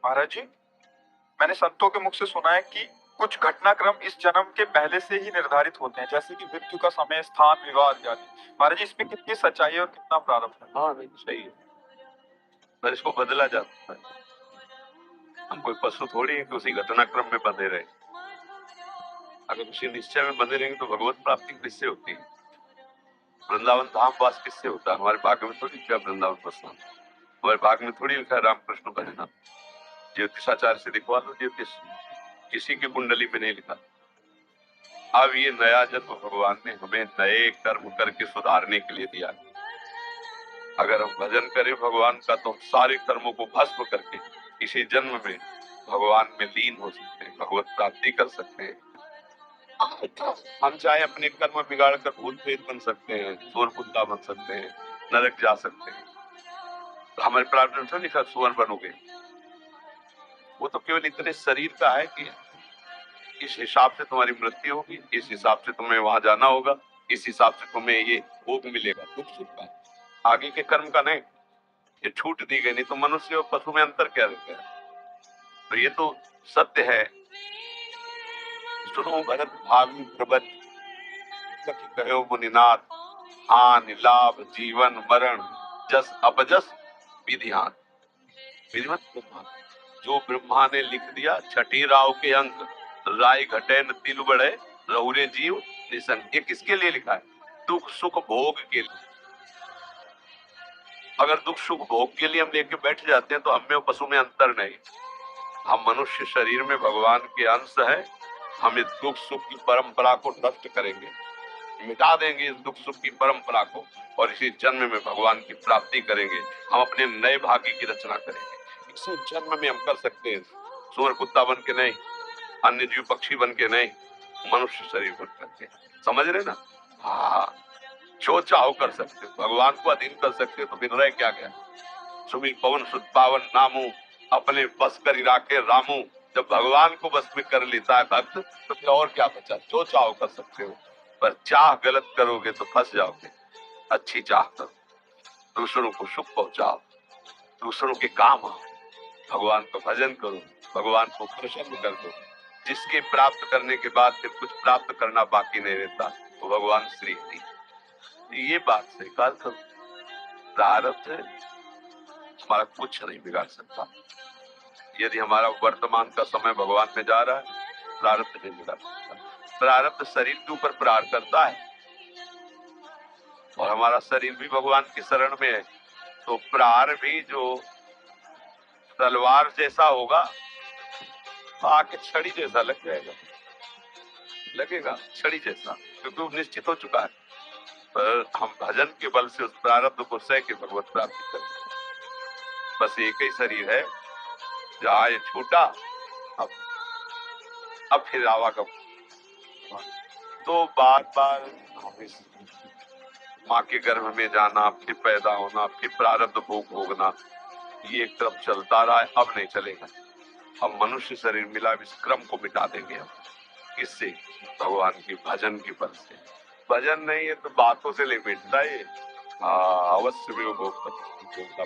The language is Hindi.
महाराज जी, मैंने संतों के मुख से सुना है कि कुछ घटनाक्रम इस जन्म के पहले से ही निर्धारित होते हैं, जैसे कि मृत्यु का समय, स्थान, विवाह इत्यादि। महाराज जी, इसमें कितनी सच्चाई है और कितना प्रारब्ध है? हाँ नहीं सही है, पर इसको बदला जा सकता है। हम कोई पशु थोड़ी है कि उसी घटनाक्रम में बंधे रहे। अगर उसी निश्चय में बंधे रहेंगे तो भगवत प्राप्ति किससे होती है? वृंदावन धाम वास किससे होता है? हमारे भाग्य में थोड़ी लिखा वृंदावन बसना, हमारे भाग्य में थोड़ी लिखा है रामकृष्ण भजना। ज्योतिषाचार्य से दिखवा लो ज्योतिष, किसी की कुंडली पे नहीं लिखा। अब ये नया जन्म भगवान ने हमें नए कर्म करके सुधारने के लिए दिया। अगर हम भजन करें भगवान का तो सारे कर्मों को भस्म करके इसी जन्म में भगवान में लीन हो सकते हैं, भगवत प्राप्ति कर सकते हैं। हम चाहे अपने कर्म बिगाड़ कर भूत प्रेत बन सकते हैं, सूर कुत्ता बन सकते हैं, नरक जा सकते हैं। तो हमारे प्रारब्ध में लिखा सुअर बनोगे, वो तो केवल इतने शरीर का है कि इस हिसाब से तुम्हारी मृत्यु होगी, इस हिसाब से तुम्हें वहां जाना होगा, इस हिसाब से तुम्हें ये भोग मिलेगा, दुख सुख का, आगे के कर्म का नहीं। ये छूट दी गई, नहीं तो मनुष्य और पशु में अंतर क्या रहता है? तो ये तो सत्य है। सुनो भरत भावी प्रबंध कहो मुनिनाथ, हानि लाभ जीवन मरण जस अपजस विधिहान। विधिवत ब्रह्मा, जो ब्रह्मा ने लिख दिया छठी राव के अंक, राय घटे न तिल बढ़े रहुरे जीव निसन। ये किसके लिए लिखा है? दुख सुख भोग के लिए। अगर दुख सुख भोग के लिए हम लेके बैठ जाते हैं तो हम में और पशु में अंतर नहीं। हम मनुष्य शरीर में भगवान के अंश है, हम इस दुख सुख की परंपरा को नष्ट करेंगे, मिटा देंगे इस दुख सुख की परंपरा को, और इसी जन्म में भगवान की प्राप्ति करेंगे। हम अपने नए भाग्य की रचना करेंगे। इसी जन्म में हम कर सकते हैं, सूअर कुत्ता बन के नहीं, अन्य जीव पक्षी बन के नहीं, मनुष्य शरीर बन करके। समझ रहे ना? हाँ, जो चाहो कर सकते हो, भगवान को अधीन कर सकते हो, तो फिर रह क्या गया? सुमिर पवन सुत पावन नामू, अपने बस कर राखे रामू। जब भगवान को बस में कर लेता है भक्त, तो फिर और क्या बचा? जो चाहो कर सकते हो, पर चाह गलत करोगे तो फंस जाओगे। अच्छी चाह करो, दूसरों को सुख पहुंचाओ, दूसरों के काम आओ, भगवान का भजन करो, भगवान को प्रसन्न कर दो। जिसके प्राप्त करने के बाद फिर कुछ प्राप्त करना बाकी नहीं रहता, तो भगवान श्री हरि। ये बात स्वीकार करो। प्रारब्ध है, हमारा कुछ नहीं बिगाड़ सकता। यदि हमारा वर्तमान का समय भगवान में जा रहा है, प्रारब्ध नहीं बिगाड़ सकता। प्रारब्ध शरीर के ऊपर प्रहार करता है, और हमारा शरीर भी भगवान की शरण में है, तो प्रहार भी जो तलवार जैसा होगा, आके छड़ी जैसा लग जाएगा, लगेगा छड़ी जैसा, क्योंकि वो निश्चित हो चुका है। पर हम भजन के बल से उस प्रारब्ध को सह के भगवत प्राप्ति करें। बस एक ही शरीर है, जहाँ ये छूटा, अब फिर आवागम। तो बार बार माँ के गर्भ में जाना, फिर पैदा होना, फिर प्रारब्ध भोग भोगना, ये एक तरफ चलता रहा है, अब नहीं चलेगा। हम मनुष्य शरीर मिला, इस क्रम को मिटा देंगे हम। किससे? भगवान की भजन की बल से। भजन नहीं है तो बातों से ले मिटता है। अवश्य भी वो भोग पड़ेगा।